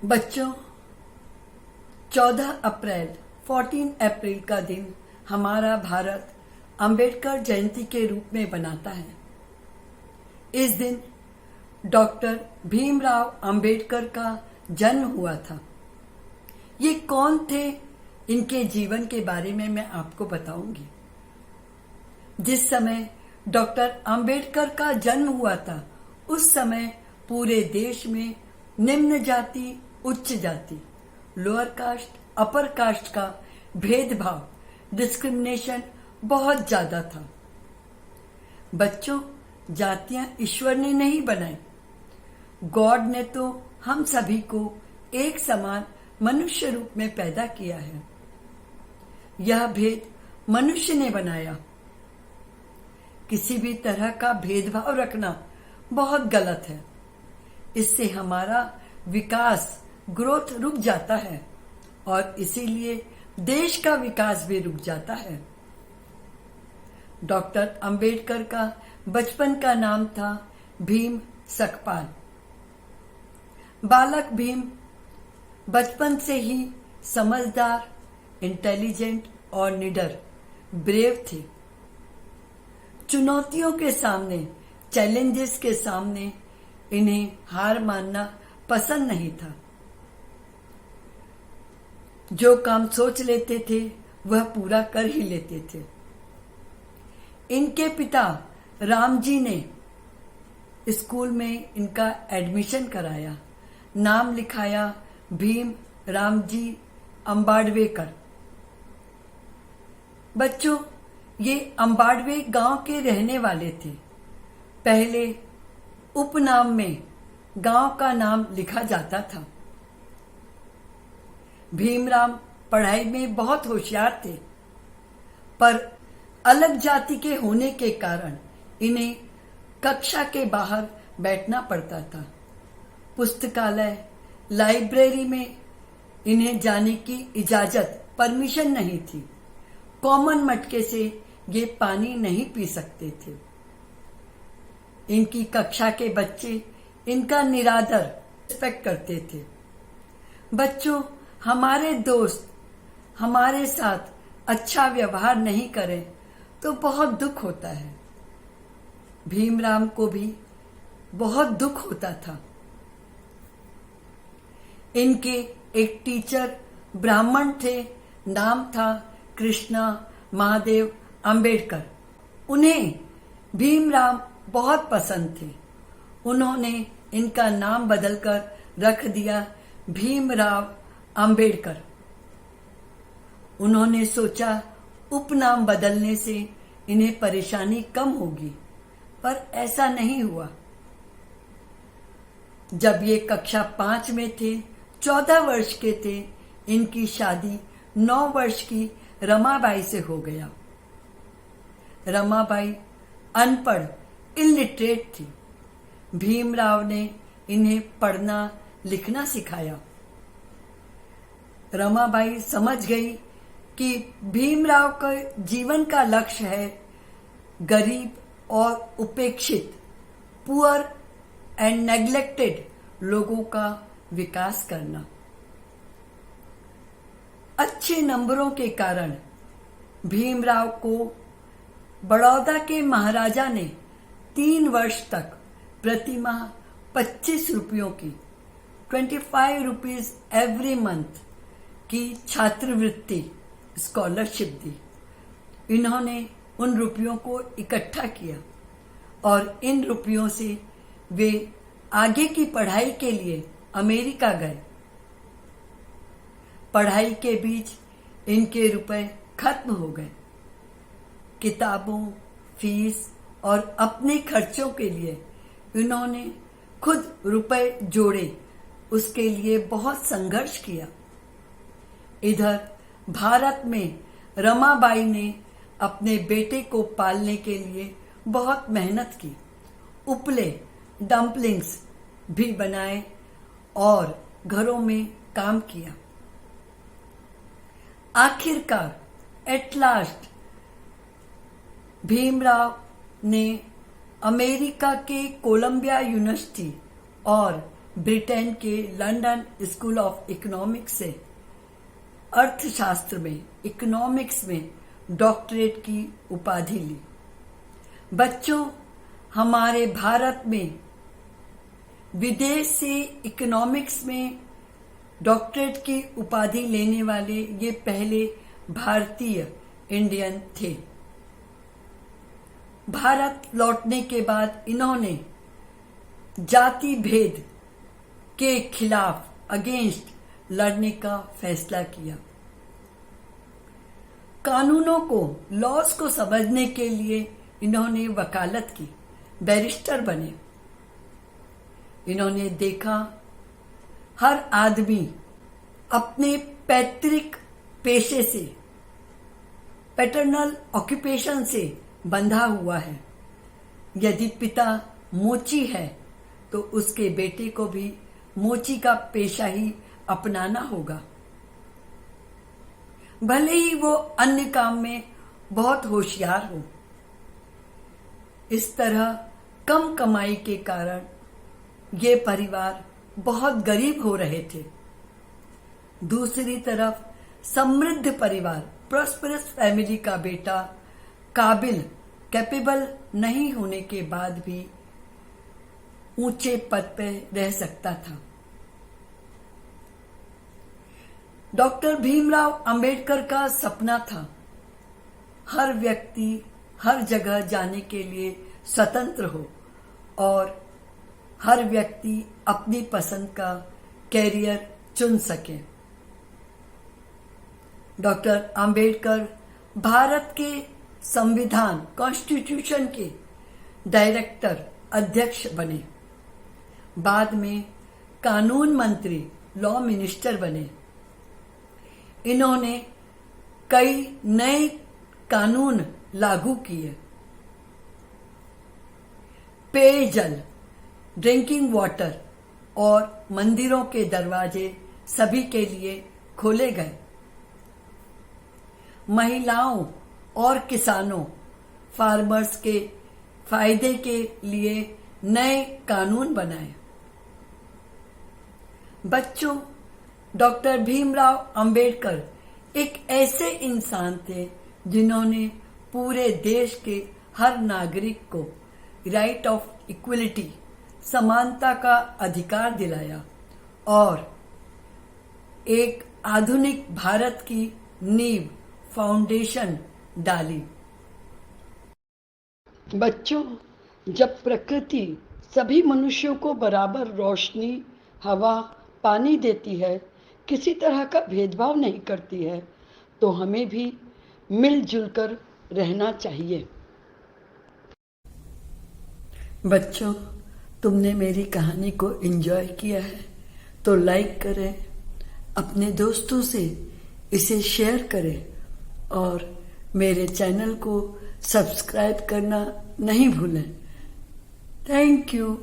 बच्चों, 14 अप्रैल 14 अप्रैल का दिन हमारा भारत अंबेडकर जयंती के रूप में मनाता है। इस दिन डॉक्टर भीमराव अंबेडकर का जन्म हुआ था। ये कौन थे, इनके जीवन के बारे में मैं आपको बताऊंगी। जिस समय डॉक्टर अंबेडकर का जन्म हुआ था, उस समय पूरे देश में निम्न जाति, उच्च जाति, लोअर कास्ट, अपर कास्ट का भेदभाव, डिस्क्रिमिनेशन बहुत ज्यादा था। बच्चों, जातियां ईश्वर ने नहीं बनाई, गॉड ने तो हम सभी को एक समान मनुष्य रूप में पैदा किया है। यह भेद मनुष्य ने बनाया। किसी भी तरह का भेदभाव रखना बहुत गलत है। इससे हमारा विकास, ग्रोथ रुक जाता है और इसीलिए देश का विकास भी रुक जाता है। डॉक्टर अंबेडकर का बचपन का नाम था भीम सकपाल। बालक भीम बचपन से ही समझदार, इंटेलिजेंट और निडर, ब्रेव थे। चुनौतियों के सामने, चैलेंजेस के सामने इन्हें हार मानना पसंद नहीं था। जो काम सोच लेते थे वह पूरा कर ही लेते थे। इनके पिता राम जी ने स्कूल में इनका एडमिशन कराया, नाम लिखाया भीम रामजी अंबाडवेकर। बच्चों, ये अंबाडवे गांव के रहने वाले थे। पहले उपनाम में गांव का नाम लिखा जाता था। भीमराव पढ़ाई में बहुत होशियार थे, पर अलग जाति के होने के कारण इन्हें कक्षा के बाहर बैठना पड़ता था। पुस्तकालय, लाइब्रेरी में इन्हें जाने की इजाजत, परमिशन नहीं थी। कॉमन मटके से ये पानी नहीं पी सकते थे। इनकी कक्षा के बच्चे इनका निरादर, रिस्पेक्ट करते थे। बच्चों, हमारे दोस्त हमारे साथ अच्छा व्यवहार नहीं करें तो बहुत दुख होता है। भीमराव को भी बहुत दुख होता था। इनके एक टीचर ब्राह्मण थे, नाम था कृष्णा महादेव अंबेडकर। उन्हें भीमराव बहुत पसंद थे। उन्होंने इनका नाम बदलकर रख दिया भीमराव अंबेडकर। उन्होंने सोचा उपनाम बदलने से इन्हें परेशानी कम होगी, पर ऐसा नहीं हुआ। जब ये कक्षा 5 में थे, 14 वर्ष के थे, इनकी शादी 9 वर्ष की रमाबाई से हो गया। रमाबाई अनपढ़, इलिटरेट थी। भीमराव ने इन्हें पढ़ना लिखना सिखाया। रमाबाई समझ गई कि भीमराव के जीवन का लक्ष्य है गरीब और उपेक्षित, पुअर एंड नेग्लेक्टेड लोगों का विकास करना। अच्छे नंबरों के कारण भीमराव को बड़ौदा के महाराजा ने 3 वर्ष तक प्रतिमाह 25 रुपयों की, 25 रुपीज एवरी मंथ की छात्रवृत्ति, स्कॉलरशिप दी। इन्होंने उन रुपयों को इकट्ठा किया और इन रुपयों से वे आगे की पढ़ाई के लिए अमेरिका गए। पढ़ाई के बीच इनके रुपए खत्म हो गए। किताबों, फीस और अपने खर्चों के लिए इन्होंने खुद रुपए जोड़े, उसके लिए बहुत संघर्ष किया। इधर भारत में रमाबाई ने अपने बेटे को पालने के लिए बहुत मेहनत की। उपले, डम्पलिंग्स भी बनाए और घरों में काम किया। आखिरकार एट लास्ट भीमराव ने अमेरिका के कोलंबिया यूनिवर्सिटी और ब्रिटेन के लंदन स्कूल ऑफ इकोनॉमिक्स से अर्थशास्त्र में इकोनॉमिक्स में डॉक्टरेट की उपाधि ली। बच्चों, हमारे भारत में विदेश से इकोनॉमिक्स में डॉक्टरेट की उपाधि लेने वाले ये पहले भारतीय इंडियन थे। भारत लौटने के बाद इन्होंने जाति भेद के खिलाफ अगेंस्ट लड़ने का फैसला किया। कानूनों को, लॉज को समझने के लिए इन्होंने वकालत की, बैरिस्टर बने। इन्होंने देखा हर आदमी अपने पैतृक पेशे से, पैटर्नल ऑक्यूपेशन से बंधा हुआ है। यदि पिता मोची है तो उसके बेटे को भी मोची का पेशा ही अपनाना होगा, भले ही वो अन्य काम में बहुत होशियार हो। इस तरह कम कमाई के कारण ये परिवार बहुत गरीब हो रहे थे। दूसरी तरफ समृद्ध परिवार, प्रॉस्परस फैमिली का बेटा कैपेबल नहीं होने के बाद भी ऊंचे पद पर रह सकता था। डॉक्टर भीमराव अंबेडकर का सपना था हर व्यक्ति हर जगह जाने के लिए स्वतंत्र हो और हर व्यक्ति अपनी पसंद का कैरियर चुन सके। डॉक्टर अंबेडकर भारत के संविधान, कॉन्स्टिट्यूशन के डायरेक्टर, अध्यक्ष बने। बाद में कानून मंत्री, लॉ मिनिस्टर बने। इन्होंने कई नए कानून लागू किए। पेयजल, ड्रिंकिंग वाटर और मंदिरों के दरवाजे सभी के लिए खोले गए। महिलाओं और किसानों, फार्मर्स के फायदे के लिए नए कानून बनाए। बच्चों, डॉक्टर भीमराव अंबेडकर एक ऐसे इंसान थे जिन्होंने पूरे देश के हर नागरिक को राइट ऑफ इक्वलिटी, समानता का अधिकार दिलाया और एक आधुनिक भारत की नींव, फाउंडेशन डाली। बच्चों, जब प्रकृति सभी मनुष्यों को बराबर रोशनी, हवा, पानी देती है, किसी तरह का भेदभाव नहीं करती है, तो हमें भी मिलजुल कर रहना चाहिए। बच्चों, तुमने मेरी कहानी को एंजॉय किया है तो लाइक करें, अपने दोस्तों से इसे शेयर करें और मेरे चैनल को सब्सक्राइब करना नहीं भूलें। Thank you.